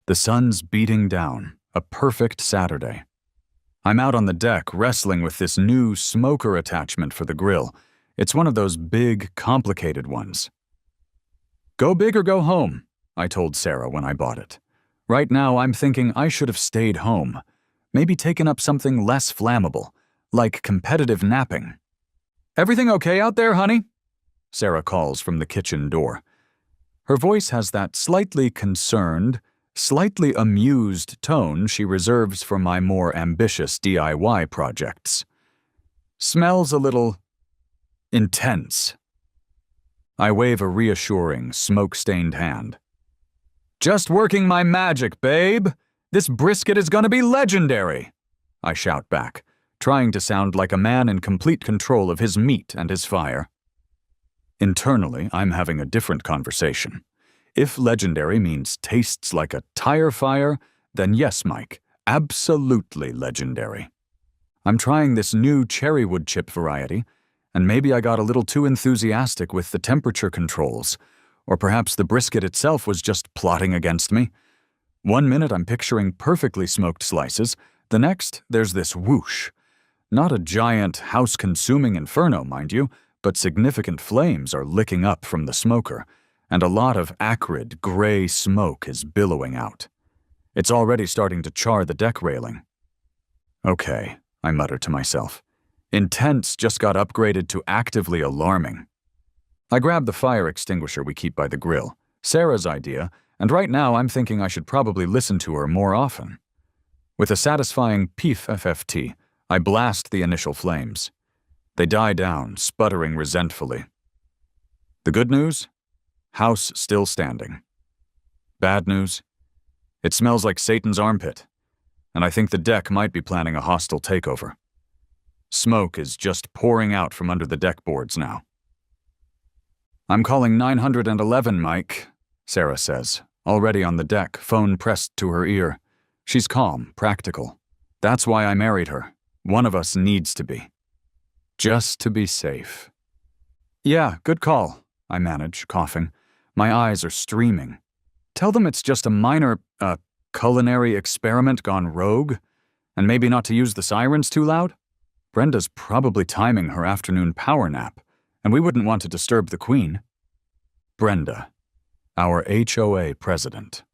The sun's beating down, a perfect Saturday. I'm out on the deck wrestling with this new smoker attachment for the grill. It's one of those big, complicated ones. Go big or go home, I told Sarah when I bought it. Right now I'm thinking I should have stayed home. Maybe taken up something less flammable, like competitive napping. Everything okay out there, honey? Sarah calls from the kitchen door. Her voice has that slightly concerned, slightly amused tone she reserves for my more ambitious DIY projects. Smells a little intense. I wave a reassuring, smoke-stained hand. Just working my magic, babe. This brisket is gonna be legendary, I shout back, trying to sound like a man in complete control of his meat and his fire. Internally, I'm having a different conversation. If legendary means tastes like a tire fire, then yes, Mike, absolutely legendary. I'm trying this new cherry wood chip variety, and maybe I got a little too enthusiastic with the temperature controls, or perhaps the brisket itself was just plotting against me. One minute I'm picturing perfectly smoked slices, the next there's this whoosh. Not a giant, house-consuming inferno, mind you, but significant flames are licking up from the smoker, and a lot of acrid, gray smoke is billowing out. It's already starting to char the deck railing. Okay, I mutter to myself. Intense just got upgraded to actively alarming. I grab the fire extinguisher we keep by the grill, Sarah's idea, and right now I'm thinking I should probably listen to her more often. With a satisfying peef FFT, I blast the initial flames. They die down, sputtering resentfully. The good news? House still standing. Bad news? It smells like Satan's armpit, and I think the deck might be planning a hostile takeover. Smoke is just pouring out from under the deck boards now. I'm calling 911, Mike, Sarah says, already on the deck, phone pressed to her ear. She's calm, practical. That's why I married her. One of us needs to be. Just to be safe. Yeah, good call, I manage, coughing. My eyes are streaming. Tell them it's just a minor, culinary experiment gone rogue, and maybe not to use the sirens too loud. Brenda's probably timing her afternoon power nap, and we wouldn't want to disturb the Queen. Brenda, our HOA president.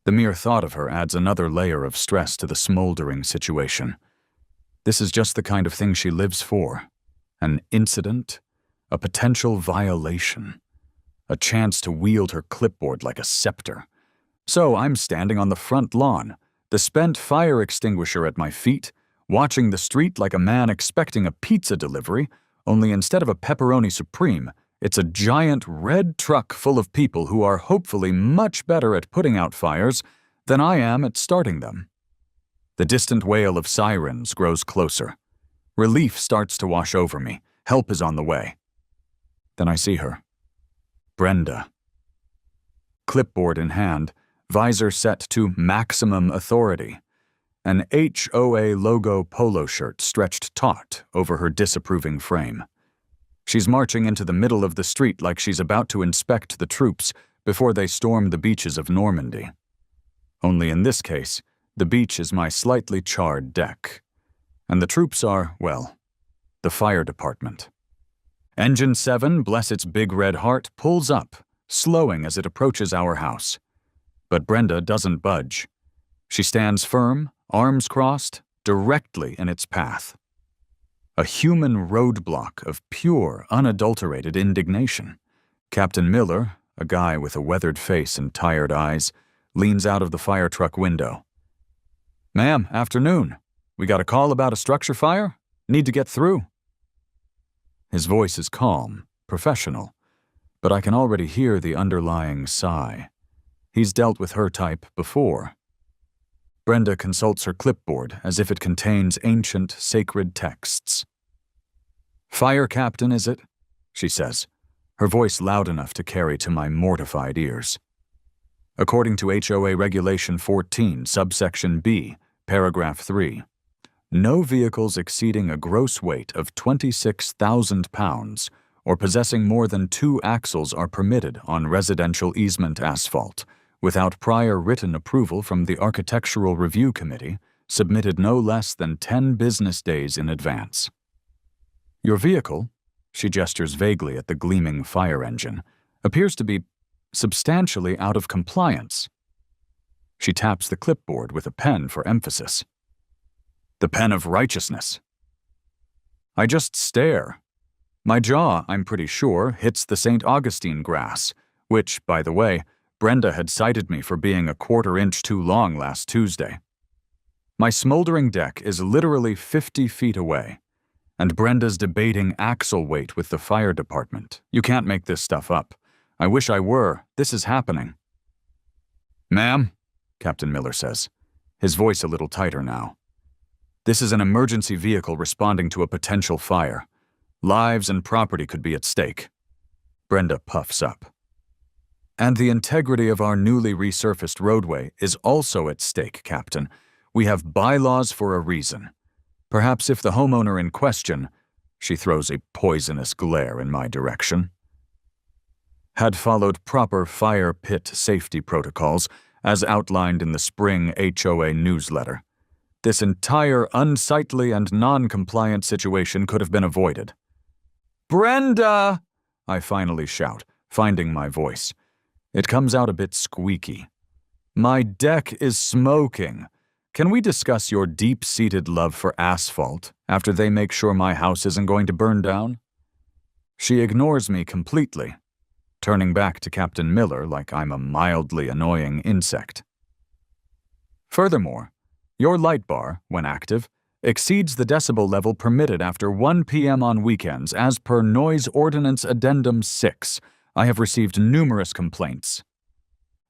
The mere thought of her adds another layer of stress to the smoldering situation. This is just the kind of thing she lives for. An incident, a potential violation, a chance to wield her clipboard like a scepter. So I'm standing on the front lawn, the spent fire extinguisher at my feet, watching the street like a man expecting a pizza delivery, only instead of a pepperoni supreme, it's a giant red truck full of people who are hopefully much better at putting out fires than I am at starting them. The distant wail of sirens grows closer. Relief starts to wash over me. Help is on the way. Then I see her. Brenda. Clipboard in hand, visor set to maximum authority. An HOA logo polo shirt stretched taut over her disapproving frame. She's marching into the middle of the street like she's about to inspect the troops before they storm the beaches of Normandy. Only in this case, the beach is my slightly charred deck. And the troops are, well, the fire department. Engine 7, bless its big red heart, pulls up, slowing as it approaches our house. But Brenda doesn't budge. She stands firm, arms crossed, directly in its path. A human roadblock of pure, unadulterated indignation. Captain Miller, a guy with a weathered face and tired eyes, leans out of the fire truck window. Ma'am, afternoon. We got a call about a structure fire? Need to get through. His voice is calm, professional, but I can already hear the underlying sigh. He's dealt with her type before. Brenda consults her clipboard as if it contains ancient, sacred texts. Fire captain, is it? She says, her voice loud enough to carry to my mortified ears. According to HOA Regulation 14, subsection B, paragraph 3, no vehicles exceeding a gross weight of 26,000 pounds or possessing more than 2 axles are permitted on residential easement asphalt, without prior written approval from the Architectural Review Committee, submitted no less than 10 business days in advance. Your vehicle, she gestures vaguely at the gleaming fire engine, appears to be substantially out of compliance. She taps the clipboard with a pen for emphasis. The pen of righteousness. I just stare. My jaw, I'm pretty sure, hits the St. Augustine grass, which, by the way, Brenda had cited me for being a quarter-inch too long last Tuesday. My smoldering deck is literally 50 feet away, and Brenda's debating axle weight with the fire department. You can't make this stuff up. I wish I were. This is happening. Ma'am, Captain Miller says, his voice a little tighter now. This is an emergency vehicle responding to a potential fire. Lives and property could be at stake. Brenda puffs up. And the integrity of our newly resurfaced roadway is also at stake, Captain. We have bylaws for a reason. Perhaps if the homeowner in question, she throws a poisonous glare in my direction, had followed proper fire pit safety protocols as outlined in the spring HOA newsletter, this entire unsightly and non-compliant situation could have been avoided. Brenda! I finally shout, finding my voice. It comes out a bit squeaky. My deck is smoking. Can we discuss your deep-seated love for asphalt after they make sure my house isn't going to burn down? She ignores me completely, turning back to Captain Miller like I'm a mildly annoying insect. Furthermore, your light bar, when active, exceeds the decibel level permitted after 1 p.m. on weekends as per Noise Ordinance Addendum 6. I have received numerous complaints.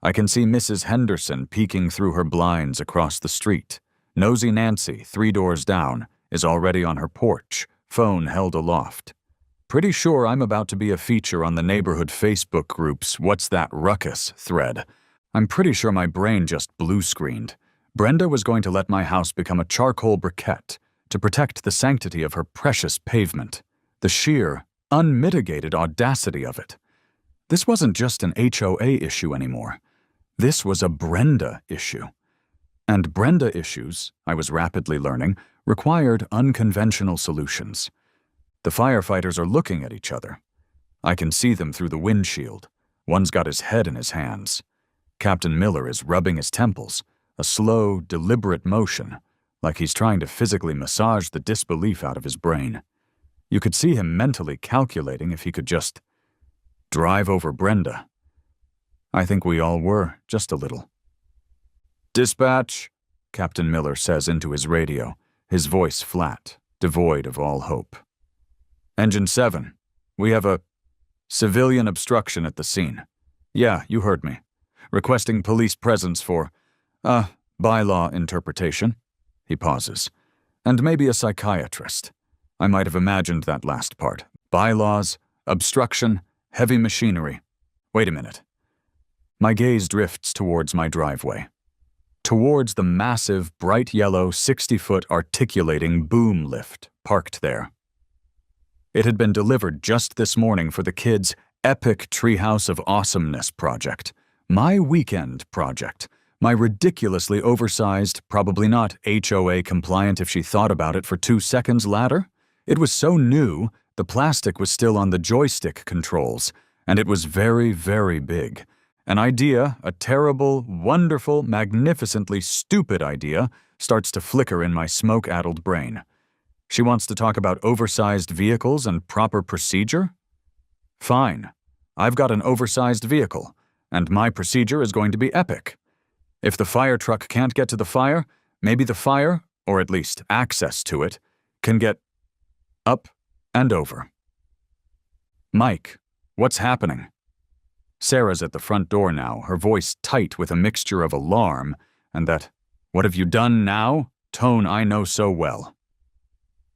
I can see Mrs. Henderson peeking through her blinds across the street. Nosy Nancy, 3 doors down, is already on her porch, phone held aloft. Pretty sure I'm about to be a feature on the neighborhood Facebook group's What's That Ruckus thread. I'm pretty sure my brain just blue-screened. Brenda was going to let my house become a charcoal briquette to protect the sanctity of her precious pavement. The sheer, unmitigated audacity of it. This wasn't just an HOA issue anymore. This was a Brenda issue. And Brenda issues, I was rapidly learning, required unconventional solutions. The firefighters are looking at each other. I can see them through the windshield. One's got his head in his hands. Captain Miller is rubbing his temples, a slow, deliberate motion, like he's trying to physically massage the disbelief out of his brain. You could see him mentally calculating if he could just drive over Brenda. I think we all were, just a little. Dispatch, Captain Miller says into his radio, his voice flat, devoid of all hope. Engine 7, we have a civilian obstruction at the scene. Yeah, you heard me. Requesting police presence for, bylaw interpretation. He pauses. And maybe a psychiatrist. I might have imagined that last part. Bylaws, obstruction, heavy machinery. Wait a minute. My gaze drifts towards my driveway. Towards the massive, bright yellow, 60-foot articulating boom lift parked there. It had been delivered just this morning for the kids' epic Treehouse of Awesomeness project. My weekend project. My ridiculously oversized, probably not HOA compliant if she thought about it for 2 seconds ladder. It was so new, the plastic was still on the joystick controls, and it was very, very big. An idea, a terrible, wonderful, magnificently stupid idea, starts to flicker in my smoke-addled brain. She wants to talk about oversized vehicles and proper procedure? Fine. I've got an oversized vehicle, and my procedure is going to be epic. If the fire truck can't get to the fire, maybe the fire, or at least access to it, can get up and over. Mike, what's happening? Sarah's at the front door now, her voice tight with a mixture of alarm and that, "What have you done now?" tone I know so well.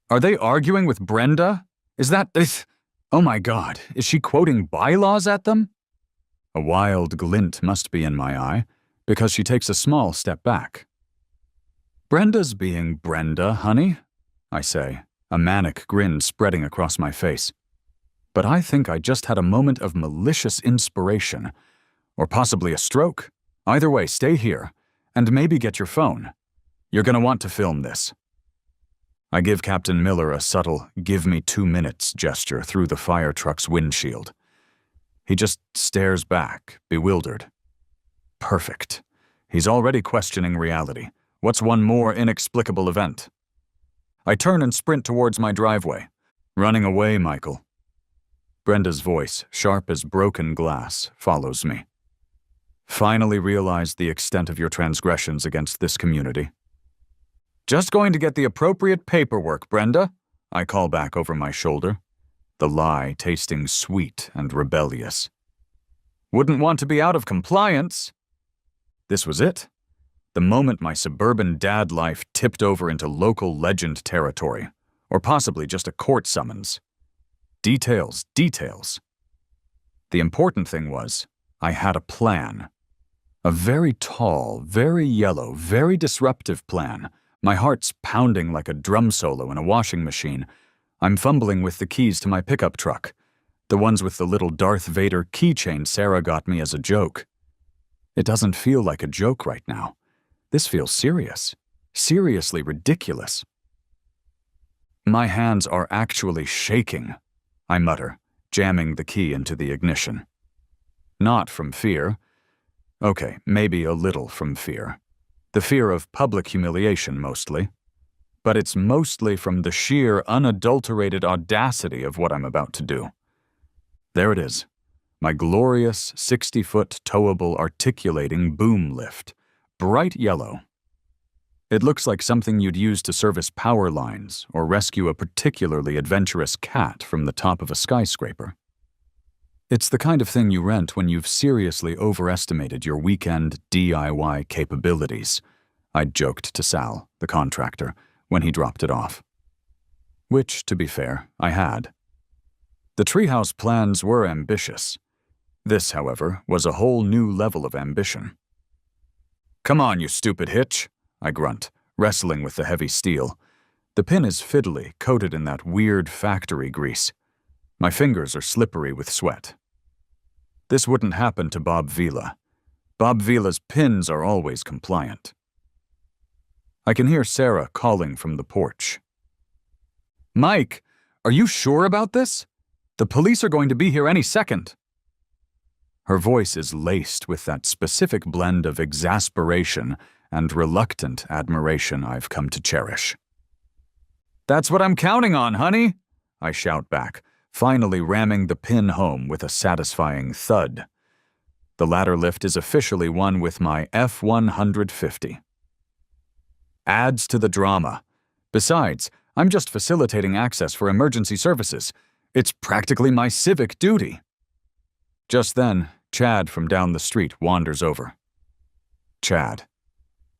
Are they arguing with Brenda? Oh my God, is she quoting bylaws at them? A wild glint must be in my eye, because she takes a small step back. Brenda's being Brenda, honey, I say, a manic grin spreading across my face. But I think I just had a moment of malicious inspiration, or possibly a stroke. Either way, stay here, and maybe get your phone. You're gonna want to film this. I give Captain Miller a subtle, give me 2 minutes gesture through the fire truck's windshield. He just stares back, bewildered. Perfect. He's already questioning reality. What's one more inexplicable event? I turn and sprint towards my driveway. Running away, Michael. Brenda's voice, sharp as broken glass, follows me. Finally realized the extent of your transgressions against this community. Just going to get the appropriate paperwork, Brenda, I call back over my shoulder, the lie tasting sweet and rebellious. Wouldn't want to be out of compliance. This was it. The moment my suburban dad life tipped over into local legend territory, or possibly just a court summons. Details, details. The important thing was, I had a plan. A very tall, very yellow, very disruptive plan. My heart's pounding like a drum solo in a washing machine. I'm fumbling with the keys to my pickup truck, the ones with the little Darth Vader keychain Sarah got me as a joke. It doesn't feel like a joke right now. This feels serious, seriously ridiculous. My hands are actually shaking, I mutter, jamming the key into the ignition. Not from fear. Okay, maybe a little from fear. The fear of public humiliation, mostly. But it's mostly from the sheer, unadulterated audacity of what I'm about to do. There it is. My glorious 60-foot towable articulating boom lift. Bright yellow. It looks like something you'd use to service power lines or rescue a particularly adventurous cat from the top of a skyscraper. It's the kind of thing you rent when you've seriously overestimated your weekend DIY capabilities, I'd joked to Sal, the contractor, when he dropped it off. Which, to be fair, I had. The treehouse plans were ambitious. This, however, was a whole new level of ambition. Come on, you stupid hitch, I grunt, wrestling with the heavy steel. The pin is fiddly, coated in that weird factory grease. My fingers are slippery with sweat. This wouldn't happen to Bob Vila. Bob Vila's pins are always compliant. I can hear Sarah calling from the porch. Mike, are you sure about this? The police are going to be here any second. Her voice is laced with that specific blend of exasperation and reluctant admiration I've come to cherish. That's what I'm counting on, honey, I shout back, finally ramming the pin home with a satisfying thud. The ladder lift is officially one with my F-150. Adds to the drama. Besides, I'm just facilitating access for emergency services. It's practically my civic duty. Just then, Chad from down the street wanders over. Chad.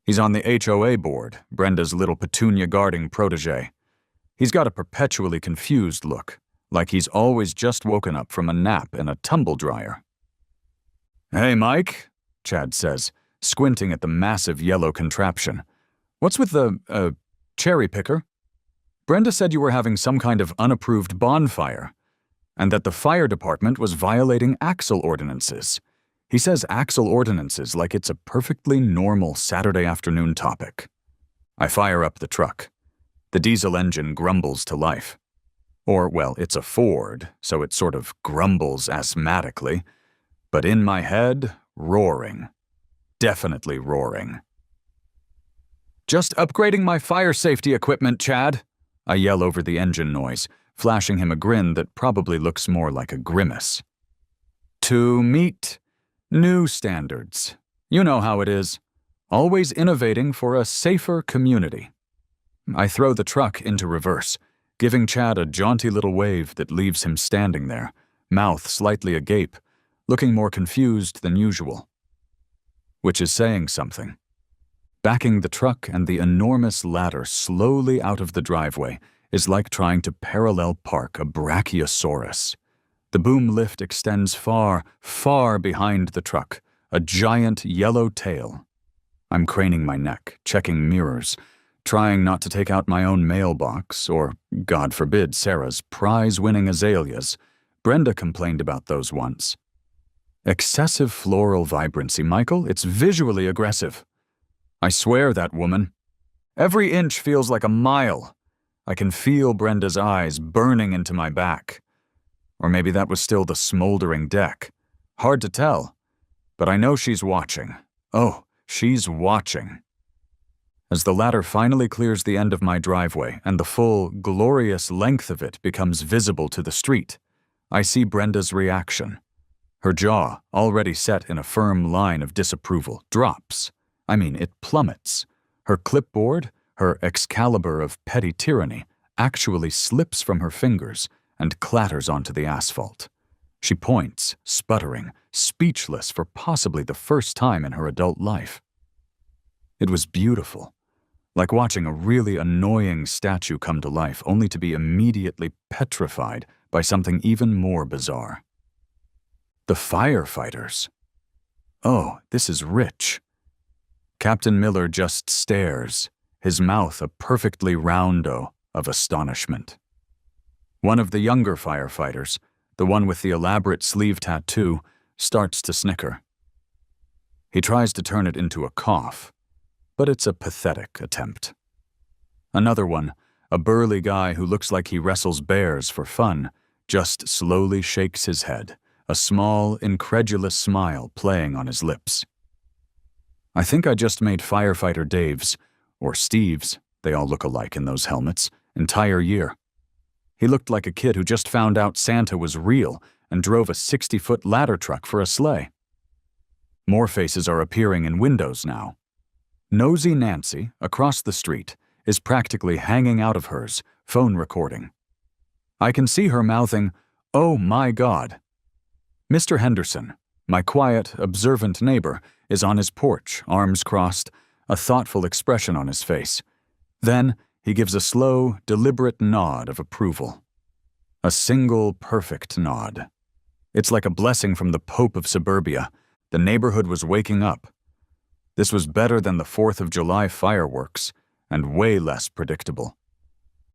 He's on the HOA board, Brenda's little petunia guarding protege. He's got a perpetually confused look, like he's always just woken up from a nap in a tumble dryer. Hey, Mike, Chad says, squinting at the massive yellow contraption. What's with the, cherry picker? Brenda said you were having some kind of unapproved bonfire, and that the fire department was violating Axle ordinances. He says Axle ordinances like it's a perfectly normal Saturday afternoon topic. I fire up the truck. The diesel engine grumbles to life. Or, well, it's a Ford, so it sort of grumbles asthmatically. But in my head, roaring. Definitely roaring. Just upgrading my fire safety equipment, Chad, I yell over the engine noise, flashing him a grin that probably looks more like a grimace. To meet new standards. You know how it is. Always innovating for a safer community. I throw the truck into reverse, giving Chad a jaunty little wave that leaves him standing there, mouth slightly agape, looking more confused than usual. Which is saying something. Backing the truck and the enormous ladder slowly out of the driveway is like trying to parallel park a brachiosaurus. The boom lift extends far, far behind the truck, a giant yellow tail. I'm craning my neck, checking mirrors, trying not to take out my own mailbox or, God forbid, Sarah's prize-winning azaleas. Brenda complained about those once. Excessive floral vibrancy, Michael. It's visually aggressive. I swear that woman. Every inch feels like a mile. I can feel Brenda's eyes burning into my back. Or maybe that was still the smoldering deck. Hard to tell. But I know she's watching. Oh, she's watching. As the ladder finally clears the end of my driveway and the full, glorious length of it becomes visible to the street, I see Brenda's reaction. Her jaw, already set in a firm line of disapproval, drops. I mean, it plummets. Her clipboard, her Excalibur of petty tyranny, actually slips from her fingers and clatters onto the asphalt. She points, sputtering, speechless for possibly the first time in her adult life. It was beautiful, like watching a really annoying statue come to life only to be immediately petrified by something even more bizarre. The firefighters. Oh, this is rich. Captain Miller just stares, his mouth a perfectly round O of astonishment. One of the younger firefighters, the one with the elaborate sleeve tattoo, starts to snicker. He tries to turn it into a cough, but it's a pathetic attempt. Another one, a burly guy who looks like he wrestles bears for fun, just slowly shakes his head, a small, incredulous smile playing on his lips. I think I just made Firefighter Dave's, or Steve's, they all look alike in those helmets, entire year. He looked like a kid who just found out Santa was real and drove a 60-foot ladder truck for a sleigh. More faces are appearing in windows now. Nosy Nancy, across the street, is practically hanging out of hers, phone recording. I can see her mouthing, "Oh my God." Mr. Henderson, my quiet, observant neighbor, is on his porch, arms crossed, a thoughtful expression on his face. Then he gives a slow, deliberate nod of approval. A single, perfect nod. It's like a blessing from the Pope of Suburbia. The neighborhood was waking up. This was better than the 4th of July fireworks, and way less predictable.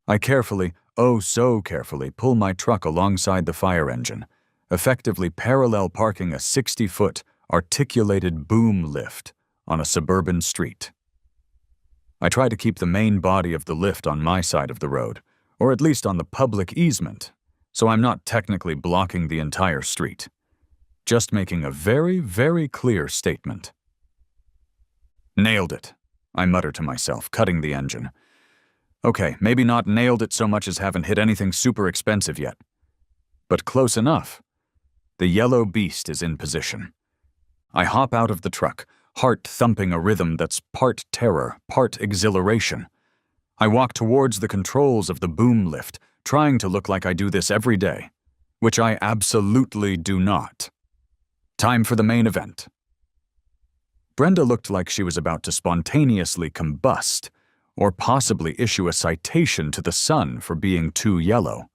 I carefully, oh so carefully, pull my truck alongside the fire engine, effectively parallel parking a 60-foot, articulated boom lift on a suburban street. I try to keep the main body of the lift on my side of the road, or at least on the public easement, so I'm not technically blocking the entire street. Just making a very, very clear statement. Nailed it, I mutter to myself, cutting the engine. Okay, maybe not nailed it so much as haven't hit anything super expensive yet. But close enough. The yellow beast is in position. I hop out of the truck, heart thumping a rhythm that's part terror, part exhilaration. I walk towards the controls of the boom lift, trying to look like I do this every day, which I absolutely do not. Time for the main event. Brenda looked like she was about to spontaneously combust, or possibly issue a citation to the sun for being too yellow.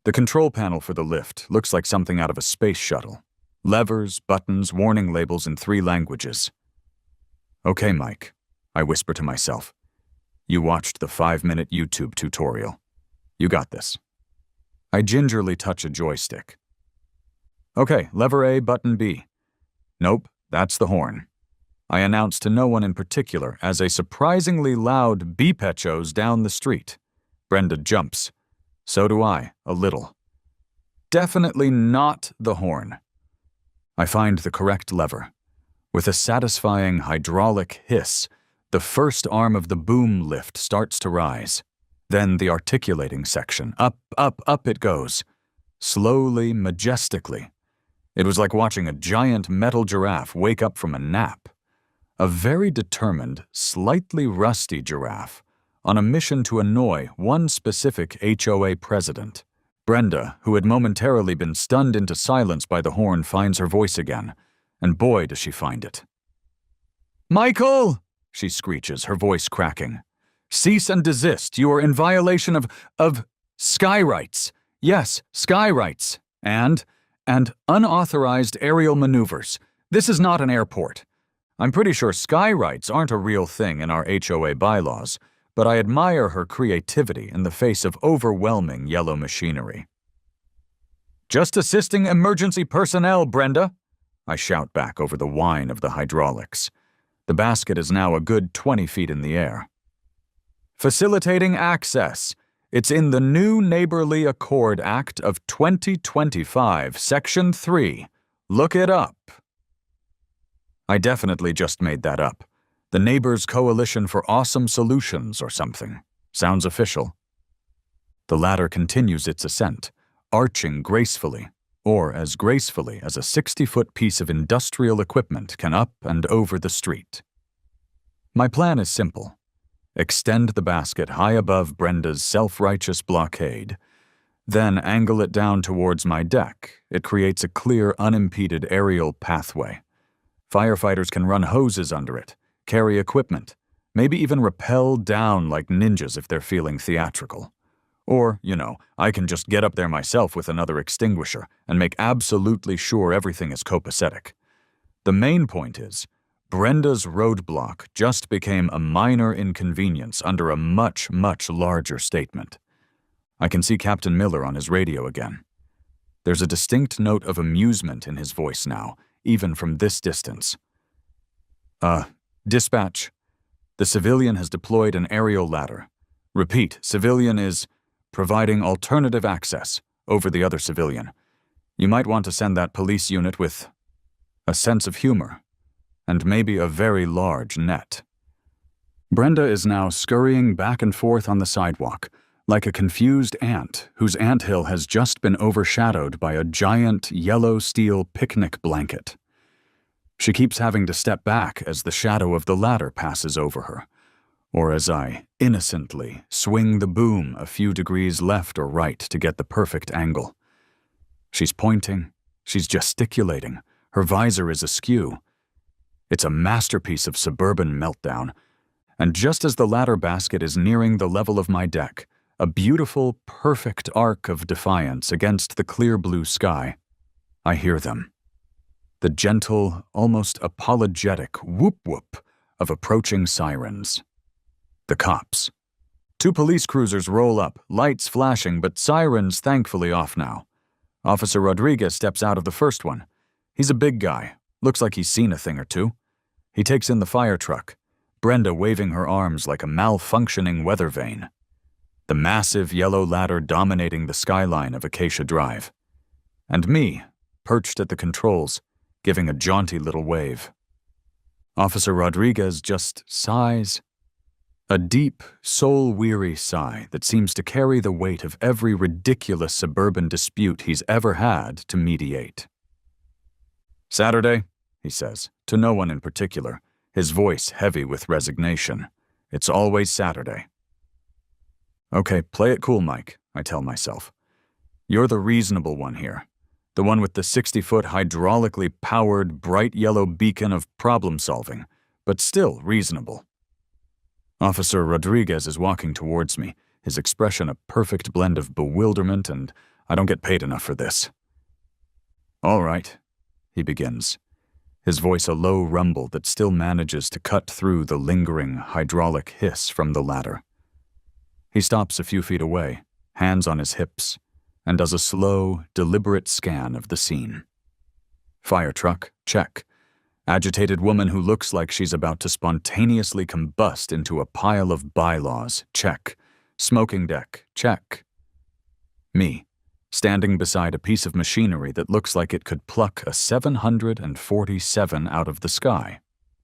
The control panel for the lift looks like something out of a space shuttle. Levers, buttons, warning labels in 3 languages. Okay, Mike, I whisper to myself. You watched the 5-minute YouTube tutorial. You got this. I gingerly touch a joystick. Okay, lever A, button B. Nope, that's the horn. I announce to no one in particular as a surprisingly loud beep echoes down the street. Brenda jumps. So do I, a little. Definitely not the horn. I find the correct lever. With a satisfying hydraulic hiss, the first arm of the boom lift starts to rise. Then the articulating section. Up, up, up it goes. Slowly, majestically. It was like watching a giant metal giraffe wake up from a nap. A very determined, slightly rusty giraffe on a mission to annoy one specific HOA president. Brenda, who had momentarily been stunned into silence by the horn, finds her voice again, and boy does she find it. "Michael!" she screeches, her voice cracking. "Cease and desist. You are in violation of sky rights. Yes, sky rights. And unauthorized aerial maneuvers. This is not an airport. I'm pretty sure sky rights aren't a real thing in our HOA bylaws, but I admire her creativity in the face of overwhelming yellow machinery. Just assisting emergency personnel, Brenda," I shout back over the whine of the hydraulics. The basket is now a good 20 feet in the air. Facilitating access. It's in the new Neighborly Accord Act of 2025, Section 3. Look it up. I definitely just made that up. The Neighbors Coalition for Awesome Solutions or something. Sounds official. The ladder continues its ascent, arching gracefully, or as gracefully as a 60-foot piece of industrial equipment can up and over the street. My plan is simple. Extend the basket high above Brenda's self-righteous blockade, then angle it down towards my deck. It creates a clear, unimpeded aerial pathway. Firefighters can run hoses under it, carry equipment, maybe even rappel down like ninjas if they're feeling theatrical. Or, I can just get up there myself with another extinguisher and make absolutely sure everything is copacetic. The main point is, Brenda's roadblock just became a minor inconvenience under a much, much larger statement. I can see Captain Miller on his radio again. There's a distinct note of amusement in his voice now, even from this distance. Dispatch. The civilian has deployed an aerial ladder. Repeat, civilian is providing alternative access over the other civilian. You might want to send that police unit with a sense of humor, and maybe a very large net. Brenda is now scurrying back and forth on the sidewalk, like a confused ant whose anthill has just been overshadowed by a giant yellow steel picnic blanket. She keeps having to step back as the shadow of the ladder passes over her, or as I innocently swing the boom a few degrees left or right to get the perfect angle. She's pointing, she's gesticulating, her visor is askew. It's a masterpiece of suburban meltdown, and just as the ladder basket is nearing the level of my deck, a beautiful, perfect arc of defiance against the clear blue sky, I hear them. The gentle, almost apologetic whoop-whoop of approaching sirens. The cops. 2 police cruisers roll up, lights flashing, but sirens thankfully off now. Officer Rodriguez steps out of the first one. He's a big guy. Looks like he's seen a thing or two. He takes in the fire truck, Brenda waving her arms like a malfunctioning weather vane. The massive yellow ladder dominating the skyline of Acacia Drive. And me, perched at the controls, giving a jaunty little wave. Officer Rodriguez just sighs. A deep, soul-weary sigh that seems to carry the weight of every ridiculous suburban dispute he's ever had to mediate. Saturday, he says, to no one in particular, his voice heavy with resignation. It's always Saturday. Okay, play it cool, Mike, I tell myself. You're the reasonable one here. The one with the 60-foot hydraulically powered bright yellow beacon of problem solving, but still reasonable. Officer Rodriguez is walking towards me, his expression a perfect blend of bewilderment and I don't get paid enough for this. All right, he begins, his voice a low rumble that still manages to cut through the lingering hydraulic hiss from the ladder. He stops a few feet away, hands on his hips, and does a slow, deliberate scan of the scene. Fire truck, check. Agitated woman who looks like she's about to spontaneously combust into a pile of bylaws, check. Smoking deck, check. Me, standing beside a piece of machinery that looks like it could pluck a 747 out of the sky,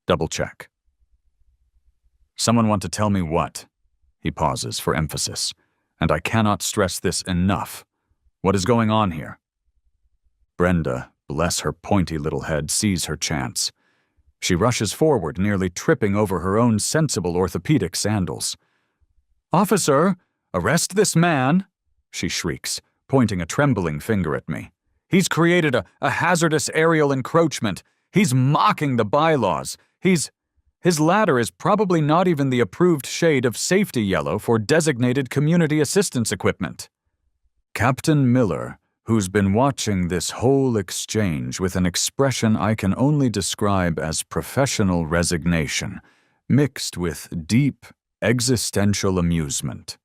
double check. Someone want to tell me what? He pauses for emphasis, and I cannot stress this enough. What is going on here? Brenda, bless her pointy little head, sees her chance. She rushes forward, nearly tripping over her own sensible orthopedic sandals. "Officer, arrest this man!" she shrieks, pointing a trembling finger at me. "He's created a hazardous aerial encroachment. He's mocking the bylaws. His ladder is probably not even the approved shade of safety yellow for designated community assistance equipment." Captain Miller, who's been watching this whole exchange with an expression I can only describe as professional resignation, mixed with deep, existential amusement,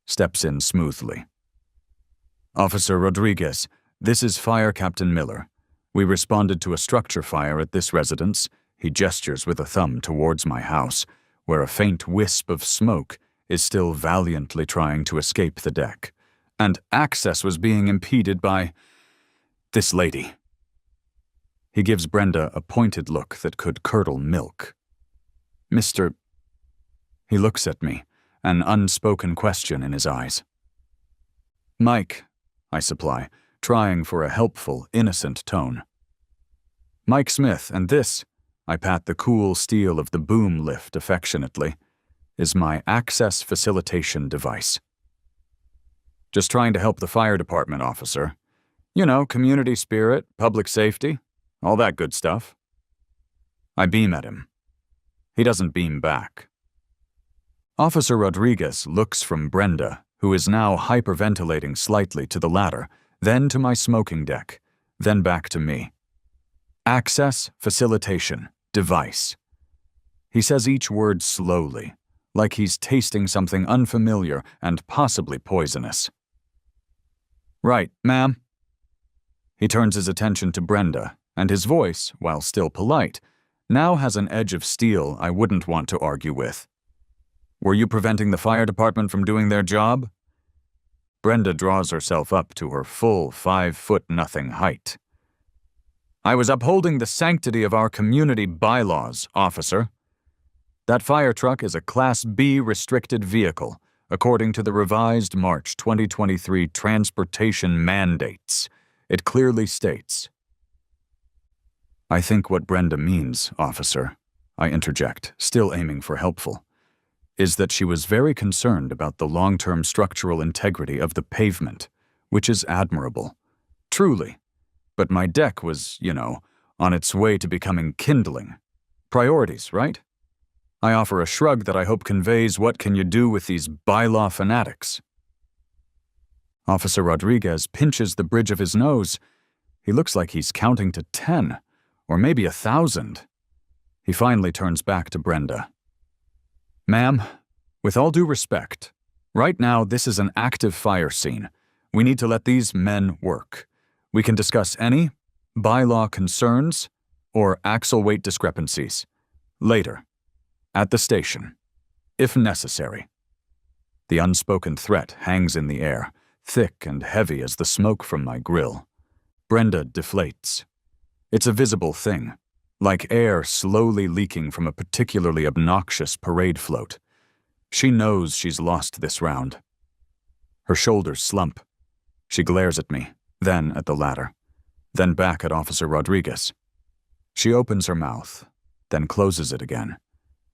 steps in smoothly. "Officer Rodriguez, this is Fire Captain Miller. We responded to a structure fire at this residence. He gestures with a thumb towards my house, where a faint wisp of smoke is still valiantly trying to escape the deck, and access was being impeded by this lady. He gives Brenda a pointed look that could curdle milk. Mr. He looks at me, an unspoken question in his eyes. Mike, I supply, trying for a helpful, innocent tone. Mike Smith, and this, I pat the cool steel of the boom lift affectionately, is my access facilitation device. Just trying to help the fire department, officer. You know, community spirit, public safety, all that good stuff. I beam at him. He doesn't beam back. Officer Rodriguez looks from Brenda, who is now hyperventilating slightly, to the ladder, then to my smoking deck, then back to me. Access facilitation device. He says each word slowly, like he's tasting something unfamiliar and possibly poisonous. Right, ma'am. He turns his attention to Brenda, and his voice, while still polite, now has an edge of steel I wouldn't want to argue with. Were you preventing the fire department from doing their job? Brenda draws herself up to her full 5'0" height. I was upholding the sanctity of our community bylaws, officer. That fire truck is a Class B restricted vehicle, according to the revised March 2023 transportation mandates. It clearly states. I think what Brenda means, officer, I interject, still aiming for helpful, is that she was very concerned about the long-term structural integrity of the pavement, which is admirable. Truly. But my deck was, on its way to becoming kindling. Priorities, right? I offer a shrug that I hope conveys what can you do with these bylaw fanatics. Officer Rodriguez pinches the bridge of his nose. He looks like he's counting to 10, or maybe 1,000. He finally turns back to Brenda. Ma'am, with all due respect, right now this is an active fire scene. We need to let these men work. We can discuss any bylaw concerns or axle weight discrepancies later, at the station, if necessary. The unspoken threat hangs in the air, thick and heavy as the smoke from my grill. Brenda deflates. It's a visible thing, like air slowly leaking from a particularly obnoxious parade float. She knows she's lost this round. Her shoulders slump. She glares at me, then at the ladder, then back at Officer Rodriguez. She opens her mouth, then closes it again.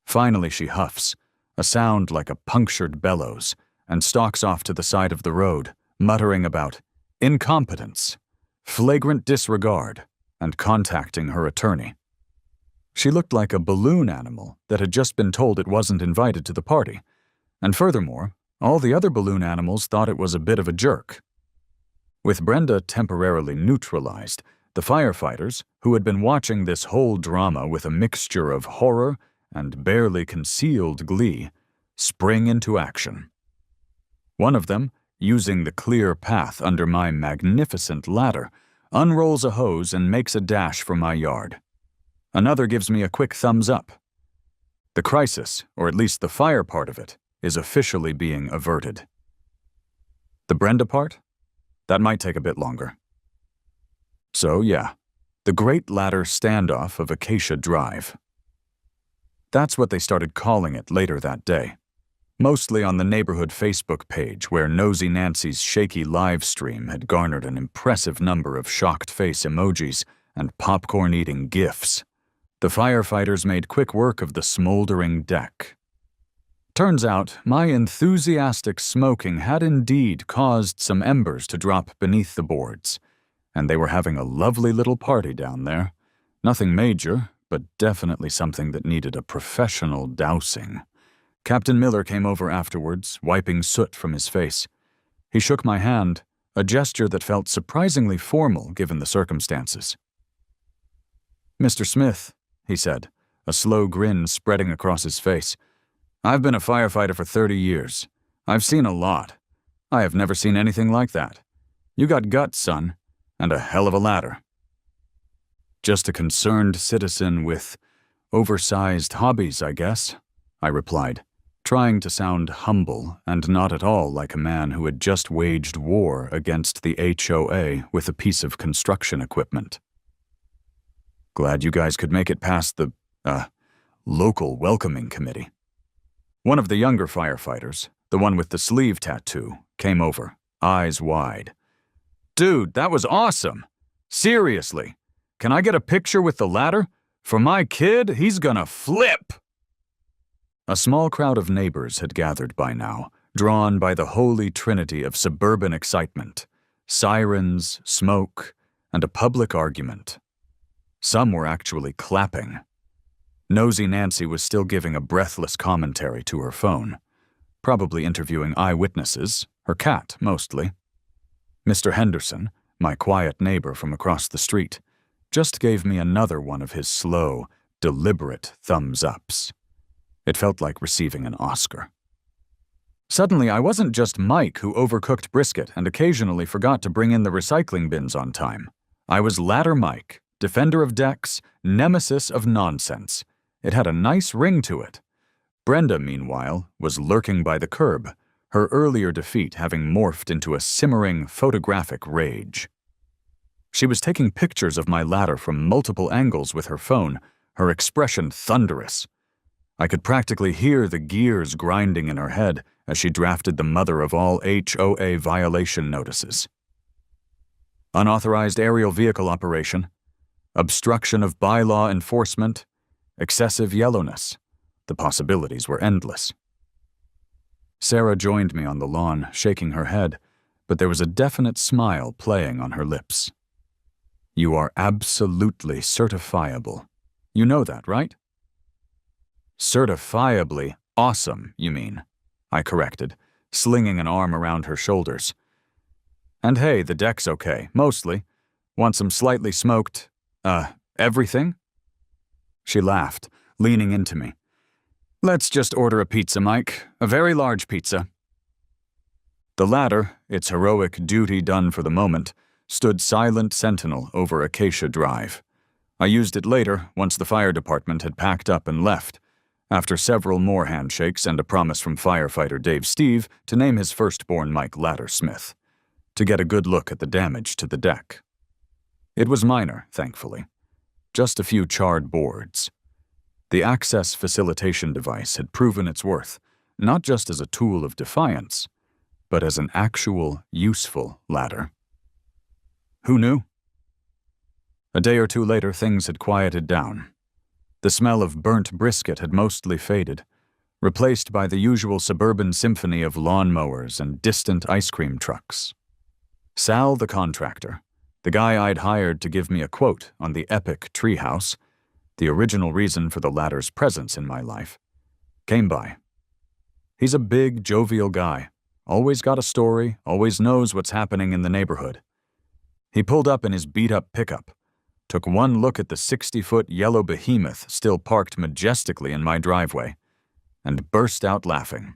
Finally she huffs, a sound like a punctured bellows, and stalks off to the side of the road, muttering about incompetence, flagrant disregard, and contacting her attorney. She looked like a balloon animal that had just been told it wasn't invited to the party, and furthermore, all the other balloon animals thought it was a bit of a jerk. With Brenda temporarily neutralized, the firefighters, who had been watching this whole drama with a mixture of horror and barely concealed glee, spring into action. One of them, using the clear path under my magnificent ladder, unrolls a hose and makes a dash for my yard. Another gives me a quick thumbs up. The crisis, or at least the fire part of it, is officially being averted. The Brenda part? That might take a bit longer. So yeah, the Great Ladder Standoff of Acacia Drive. That's what they started calling it later that day, mostly on the neighborhood Facebook page where Nosy Nancy's shaky live stream had garnered an impressive number of shocked face emojis and popcorn-eating GIFs. The firefighters made quick work of the smoldering deck. Turns out, my enthusiastic smoking had indeed caused some embers to drop beneath the boards, and they were having a lovely little party down there. Nothing major, but definitely something that needed a professional dousing. Captain Miller came over afterwards, wiping soot from his face. He shook my hand, a gesture that felt surprisingly formal given the circumstances. Mr. Smith, he said, a slow grin spreading across his face. I've been a firefighter for 30 years. I've seen a lot. I have never seen anything like that. You got guts, son, and a hell of a ladder. Just a concerned citizen with oversized hobbies, I guess, I replied, trying to sound humble and not at all like a man who had just waged war against the HOA with a piece of construction equipment. Glad you guys could make it past the, local welcoming committee. One of the younger firefighters, the one with the sleeve tattoo, came over, eyes wide. Dude, that was awesome! Seriously, can I get a picture with the ladder? For my kid, he's gonna flip! A small crowd of neighbors had gathered by now, drawn by the holy trinity of suburban excitement, sirens, smoke, and a public argument. Some were actually clapping. Nosy Nancy was still giving a breathless commentary to her phone, probably interviewing eyewitnesses, her cat mostly. Mr. Henderson, my quiet neighbor from across the street, just gave me another one of his slow, deliberate thumbs-ups. It felt like receiving an Oscar. Suddenly, I wasn't just Mike who overcooked brisket and occasionally forgot to bring in the recycling bins on time. I was Ladder Mike, defender of decks, nemesis of nonsense. It had a nice ring to it. Brenda, meanwhile, was lurking by the curb, her earlier defeat having morphed into a simmering, photographic rage. She was taking pictures of my ladder from multiple angles with her phone, her expression thunderous. I could practically hear the gears grinding in her head as she drafted the mother of all HOA violation notices. Unauthorized aerial vehicle operation, obstruction of bylaw enforcement, excessive yellowness. The possibilities were endless. Sarah joined me on the lawn, shaking her head, but there was a definite smile playing on her lips. You are absolutely certifiable. You know that, right? Certifiably awesome, you mean, I corrected, slinging an arm around her shoulders. And hey, the deck's okay, mostly. Want some slightly smoked, everything? She laughed, leaning into me. Let's just order a pizza, Mike. A very large pizza. The ladder, its heroic duty done for the moment, stood silent sentinel over Acacia Drive. I used it later, once the fire department had packed up and left, after several more handshakes and a promise from firefighter Dave Steve to name his firstborn Mike Laddersmith, to get a good look at the damage to the deck. It was minor, thankfully. Just a few charred boards. The access facilitation device had proven its worth, not just as a tool of defiance, but as an actual, useful ladder. Who knew? A day or two later, things had quieted down. The smell of burnt brisket had mostly faded, replaced by the usual suburban symphony of lawnmowers and distant ice cream trucks. Sal, the contractor, the guy I'd hired to give me a quote on the epic treehouse, the original reason for the ladder's presence in my life, came by. He's a big, jovial guy, always got a story, always knows what's happening in the neighborhood. He pulled up in his beat-up pickup, took one look at the 60-foot yellow behemoth still parked majestically in my driveway, and burst out laughing.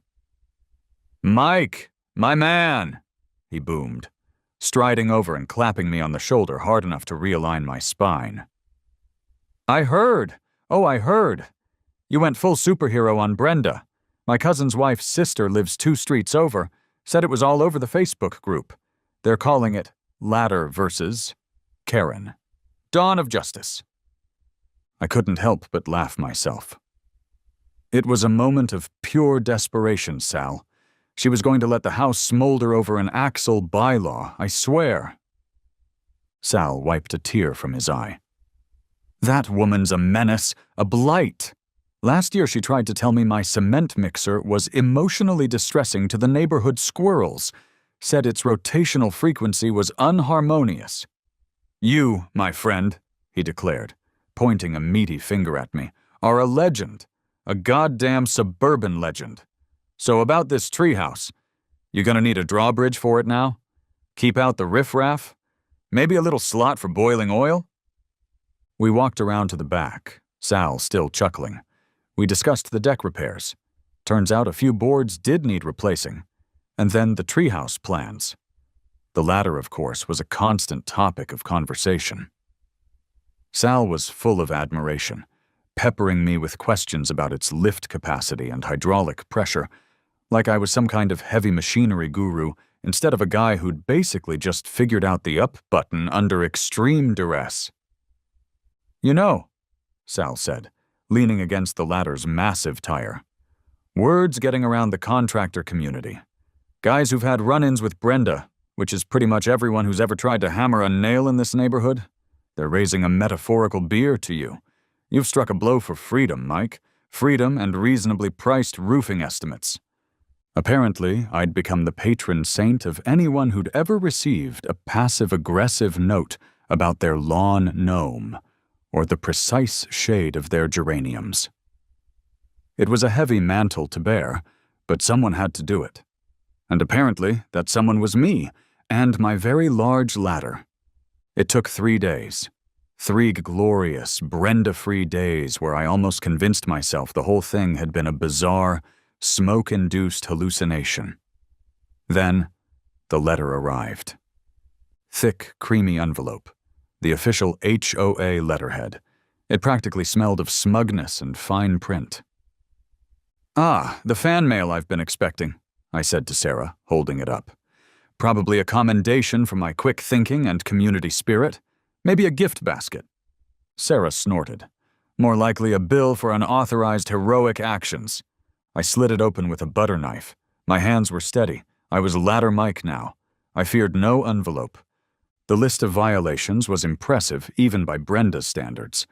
"Mike, my man!" he boomed, striding over and clapping me on the shoulder hard enough to realign my spine. I heard. You went full superhero on Brenda. My cousin's wife's sister lives 2 streets over, said it was all over the Facebook group. They're calling it Ladder versus Karen. Dawn of Justice. I couldn't help but laugh myself. It was a moment of pure desperation, Sal. She was going to let the house smolder over an Axel bylaw, I swear. Sal wiped a tear from his eye. That woman's a menace, a blight. Last year she tried to tell me my cement mixer was emotionally distressing to the neighborhood squirrels, said its rotational frequency was unharmonious. You, my friend, he declared, pointing a meaty finger at me, are a legend, a goddamn suburban legend. So about this treehouse, you gonna need a drawbridge for it now? Keep out the riffraff? Maybe a little slot for boiling oil? We walked around to the back, Sal still chuckling. We discussed the deck repairs. Turns out a few boards did need replacing. And then the treehouse plans. The latter, of course, was a constant topic of conversation. Sal was full of admiration, peppering me with questions about its lift capacity and hydraulic pressure, like I was some kind of heavy machinery guru instead of a guy who'd basically just figured out the up button under extreme duress. "You know," Sal said, leaning against the ladder's massive tire, "word's getting around the contractor community. Guys who've had run-ins with Brenda, which is pretty much everyone who's ever tried to hammer a nail in this neighborhood, they're raising a metaphorical beer to you. You've struck a blow for freedom, Mike. Freedom and reasonably priced roofing estimates." Apparently, I'd become the patron saint of anyone who'd ever received a passive-aggressive note about their lawn gnome, or the precise shade of their geraniums. It was a heavy mantle to bear, but someone had to do it. And apparently, that someone was me, and my very large ladder. It took 3 days. 3 glorious, Brenda-free days where I almost convinced myself the whole thing had been a bizarre, smoke-induced hallucination. Then, the letter arrived. Thick, creamy envelope. The official HOA letterhead. It practically smelled of smugness and fine print. "Ah, the fan mail I've been expecting," I said to Sarah, holding it up. "Probably a commendation for my quick thinking and community spirit. Maybe a gift basket." Sarah snorted. "More likely a bill for unauthorized heroic actions." I slid it open with a butter knife. My hands were steady. I was Ladder Mike now. I feared no envelope. The list of violations was impressive, even by Brenda's standards.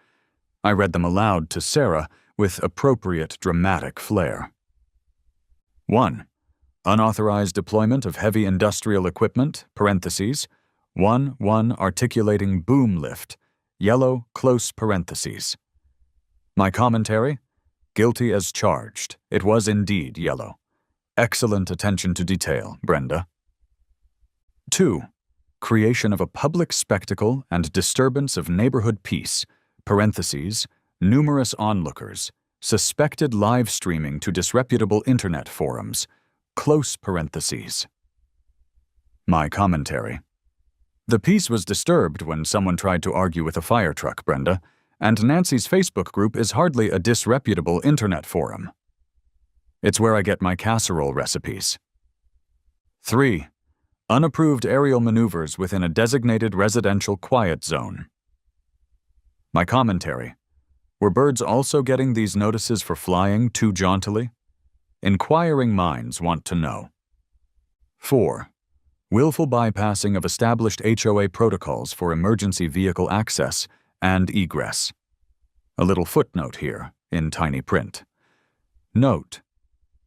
I read them aloud to Sarah with appropriate dramatic flair. 1. Unauthorized deployment of heavy industrial equipment, parentheses, 1 articulating boom lift, yellow, close parentheses. My commentary? Guilty as charged. It was indeed yellow. Excellent attention to detail, Brenda. 2. Creation of a public spectacle and disturbance of neighborhood peace, parentheses, numerous onlookers, suspected live streaming to disreputable internet forums, close parentheses. My commentary. The peace was disturbed when someone tried to argue with a fire truck, Brenda, and Nancy's Facebook group is hardly a disreputable internet forum. It's where I get my casserole recipes. 3. Unapproved aerial maneuvers within a designated residential quiet zone. My commentary. Were birds also getting these notices for flying too jauntily? Inquiring minds want to know. 4. Willful bypassing of established HOA protocols for emergency vehicle access and egress. A little footnote here, in tiny print. Note: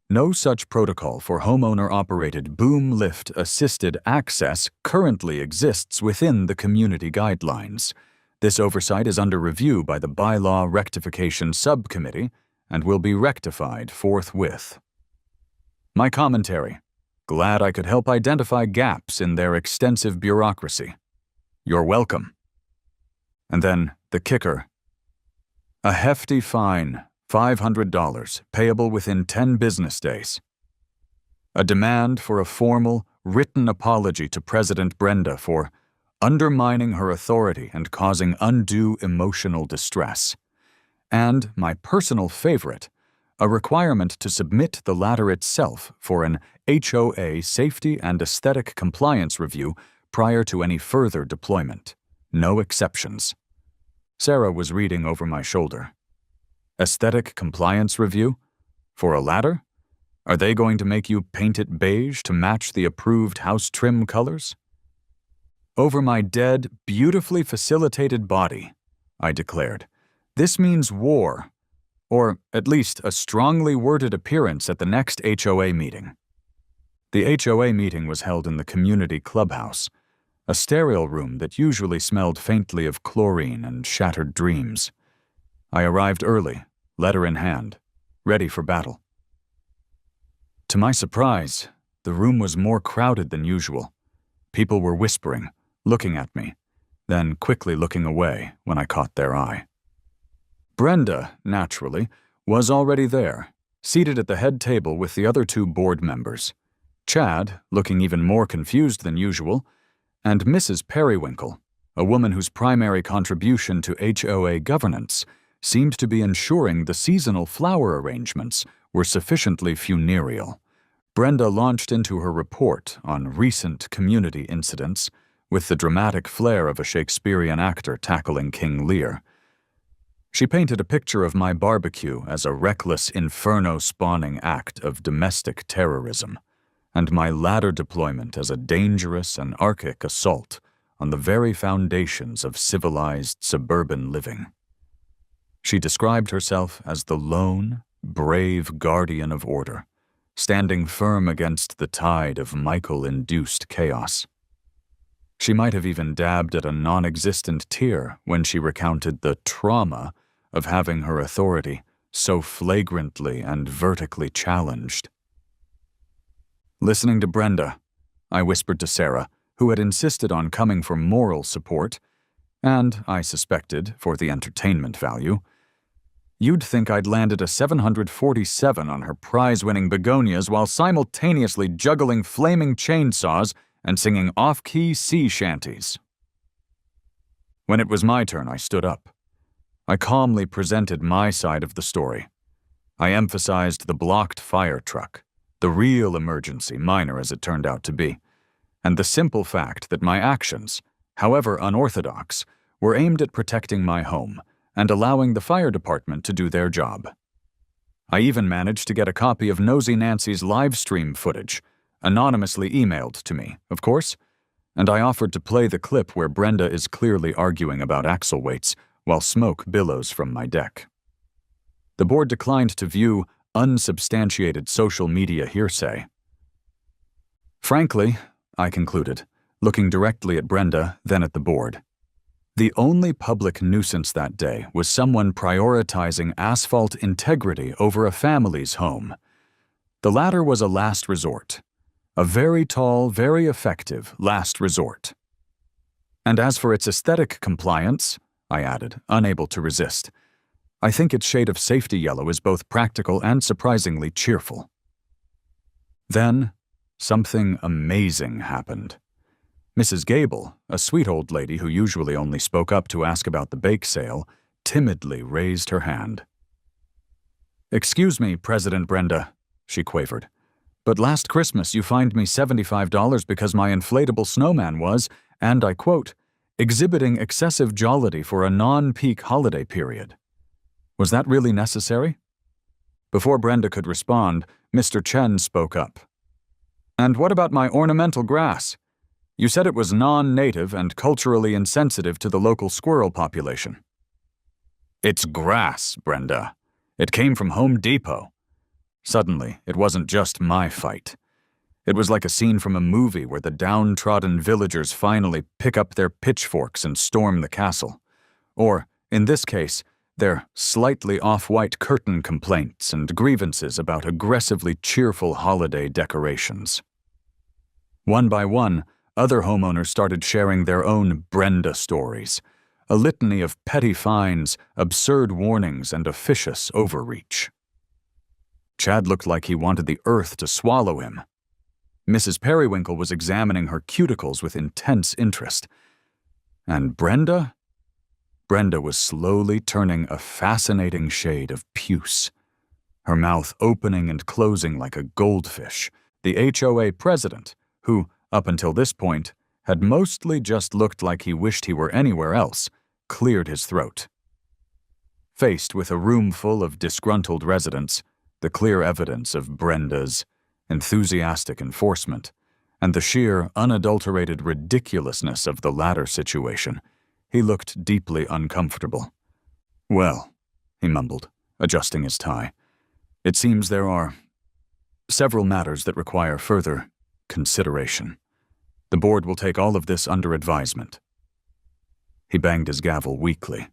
no such protocol for homeowner-operated boom lift assisted access currently exists within the community guidelines. This oversight is under review by the Bylaw Rectification Subcommittee and will be rectified forthwith. My commentary. Glad I could help identify gaps in their extensive bureaucracy. You're welcome. And then the kicker. A hefty fine, $500, payable within 10 business days. A demand for a formal, written apology to President Brenda for undermining her authority and causing undue emotional distress. And my personal favorite, a requirement to submit the ladder itself for an HOA safety and aesthetic compliance review prior to any further deployment. No exceptions. Sarah was reading over my shoulder. Aesthetic compliance review? For a ladder? Are they going to make you paint it beige to match the approved house trim colors? Over my dead, beautifully facilitated body, I declared. This means war, or at least a strongly worded appearance at the next HOA meeting. The HOA meeting was held in the community clubhouse, a sterile room that usually smelled faintly of chlorine and shattered dreams. I arrived early, letter in hand, ready for battle. To my surprise, the room was more crowded than usual. People were whispering, looking at me, then quickly looking away when I caught their eye. Brenda, naturally, was already there, seated at the head table with the other 2 board members. Chad, looking even more confused than usual, and Mrs. Periwinkle, a woman whose primary contribution to HOA governance seemed to be ensuring the seasonal flower arrangements were sufficiently funereal. Brenda launched into her report on recent community incidents with the dramatic flair of a Shakespearean actor tackling King Lear. She painted a picture of my barbecue as a reckless inferno-spawning act of domestic terrorism, and my ladder deployment as a dangerous and anarchic assault on the very foundations of civilized suburban living. She described herself as the lone, brave guardian of order, standing firm against the tide of Michael-induced chaos. She might have even dabbed at a non-existent tear when she recounted the trauma of having her authority so flagrantly and vertically challenged. Listening to Brenda, I whispered to Sarah, who had insisted on coming for moral support, and, I suspected, for the entertainment value, you'd think I'd landed a 747 on her prize-winning begonias while simultaneously juggling flaming chainsaws and singing off-key sea shanties. When it was my turn, I stood up. I calmly presented my side of the story. I emphasized the blocked fire truck, the real emergency, minor as it turned out to be, and the simple fact that my actions, however unorthodox, were aimed at protecting my home and allowing the fire department to do their job. I even managed to get a copy of Nosy Nancy's live stream footage, anonymously emailed to me, of course, and I offered to play the clip where Brenda is clearly arguing about axle weights while smoke billows from my deck. The board declined to view unsubstantiated social media hearsay. Frankly, I concluded, looking directly at Brenda, then at the board, the only public nuisance that day was someone prioritizing asphalt integrity over a family's home. The latter was a last resort, a very tall, very effective last resort. And as for its aesthetic compliance, I added, unable to resist, I think its shade of safety yellow is both practical and surprisingly cheerful. Then, something amazing happened. Mrs. Gable, a sweet old lady who usually only spoke up to ask about the bake sale, timidly raised her hand. "Excuse me, President Brenda," she quavered, "but last Christmas you fined me $75 because my inflatable snowman was, and I quote, exhibiting excessive jollity for a non-peak holiday period. Was that really necessary?" Before Brenda could respond, Mr. Chen spoke up. "And what about my ornamental grass? You said it was non-native and culturally insensitive to the local squirrel population." "It's grass, Brenda. It came from Home Depot." Suddenly, it wasn't just my fight. It was like a scene from a movie where the downtrodden villagers finally pick up their pitchforks and storm the castle. Or, in this case, their slightly off-white curtain complaints and grievances about aggressively cheerful holiday decorations. One by one, other homeowners started sharing their own Brenda stories, a litany of petty fines, absurd warnings, and officious overreach. Chad looked like he wanted the earth to swallow him. Mrs. Periwinkle was examining her cuticles with intense interest. And Brenda? Brenda was slowly turning a fascinating shade of puce, her mouth opening and closing like a goldfish. The HOA president, who, up until this point, had mostly just looked like he wished he were anywhere else, cleared his throat. Faced with a room full of disgruntled residents, the clear evidence of Brenda's enthusiastic enforcement, and the sheer, unadulterated ridiculousness of the latter situation, he looked deeply uncomfortable. "Well," he mumbled, adjusting his tie, "it seems there are several matters that require further consideration. The board will take all of this under advisement." He banged his gavel weakly.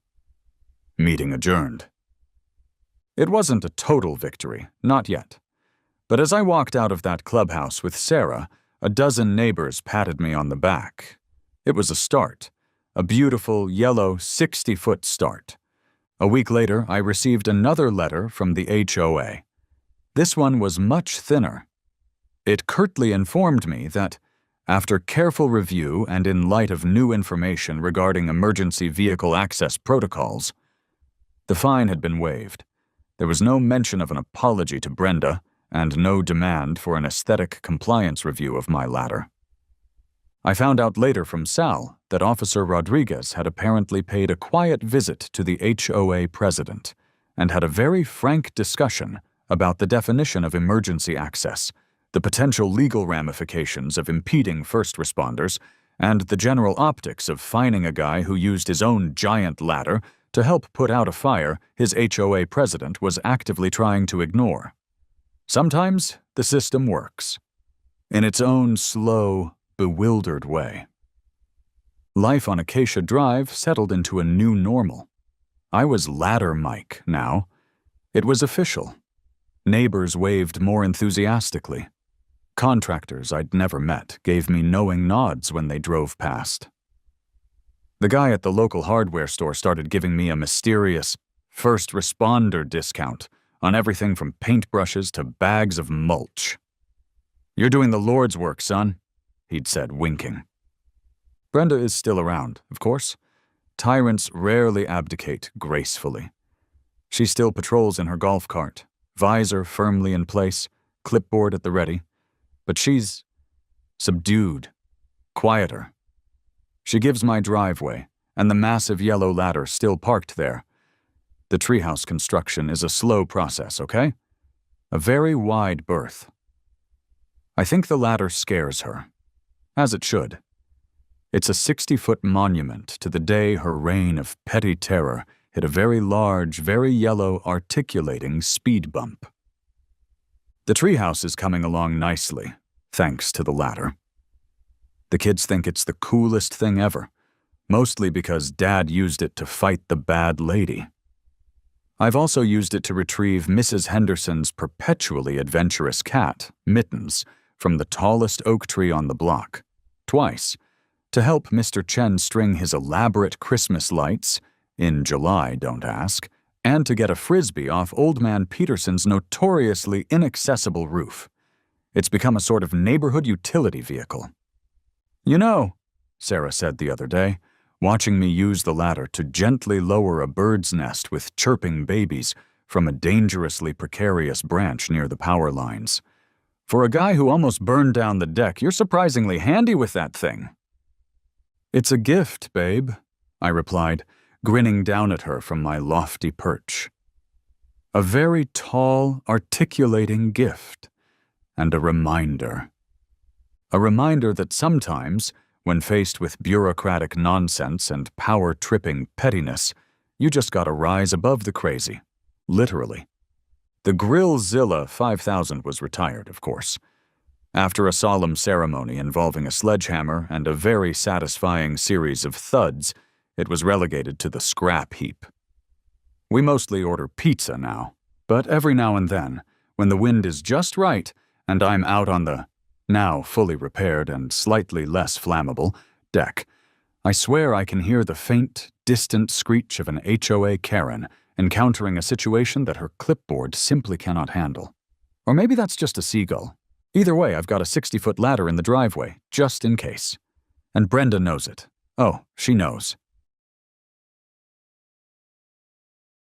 "Meeting adjourned." It wasn't a total victory, not yet. But as I walked out of that clubhouse with Sarah, a dozen neighbors patted me on the back. It was a start, a beautiful, yellow, 60-foot start. A week later, I received another letter from the HOA. This one was much thinner. It curtly informed me that, After careful review and in light of new information regarding emergency vehicle access protocols, the fine had been waived. There was no mention of an apology to Brenda and no demand for an aesthetic compliance review of my ladder. I found out later from Sal that Officer Rodriguez had apparently paid a quiet visit to the HOA president and had a very frank discussion about the definition of emergency access, the potential legal ramifications of impeding first responders, and the general optics of fining a guy who used his own giant ladder to help put out a fire his HOA president was actively trying to ignore. Sometimes the system works, in its own slow, bewildered way. Life on Acacia Drive settled into a new normal. I was Ladder Mike now. It was official. Neighbors waved more enthusiastically. Contractors I'd never met gave me knowing nods when they drove past. The guy at the local hardware store started giving me a mysterious first responder discount on everything from paintbrushes to bags of mulch. "You're doing the Lord's work, son," he'd said, winking. Brenda is still around, of course. Tyrants rarely abdicate gracefully. She still patrols in her golf cart, visor firmly in place, clipboard at the ready. But she's subdued, quieter. She gives my driveway, and the massive yellow ladder still parked there. The treehouse construction is a slow process, okay? A very wide berth. I think the ladder scares her, as it should. It's a 60-foot monument to the day her reign of petty terror hit a very large, very yellow, articulating speed bump. The treehouse is coming along nicely, thanks to the ladder. The kids think it's the coolest thing ever, mostly because Dad used it to fight the bad lady. I've also used it to retrieve Mrs. Henderson's perpetually adventurous cat, Mittens, from the tallest oak tree on the block, twice, to help Mr. Chen string his elaborate Christmas lights, in July, don't ask, and to get a frisbee off Old Man Peterson's notoriously inaccessible roof. It's become a sort of neighborhood utility vehicle. "You know," Sarah said the other day, watching me use the ladder to gently lower a bird's nest with chirping babies from a dangerously precarious branch near the power lines. "For a guy who almost burned down the deck, you're surprisingly handy with that thing." "It's a gift, babe," I replied, grinning down at her from my lofty perch. A very tall, articulating gift, and a reminder. A reminder that sometimes, when faced with bureaucratic nonsense and power-tripping pettiness, you just gotta rise above the crazy. Literally. The Grillzilla 5000 was retired, of course. After a solemn ceremony involving a sledgehammer and a very satisfying series of thuds, it was relegated to the scrap heap. We mostly order pizza now, but every now and then, when the wind is just right and I'm out on the, now fully repaired and slightly less flammable, deck, I swear I can hear the faint, distant screech of an HOA Karen encountering a situation that her clipboard simply cannot handle. Or maybe that's just a seagull. Either way, I've got a 60-foot ladder in the driveway, just in case. And Brenda knows it. Oh, she knows.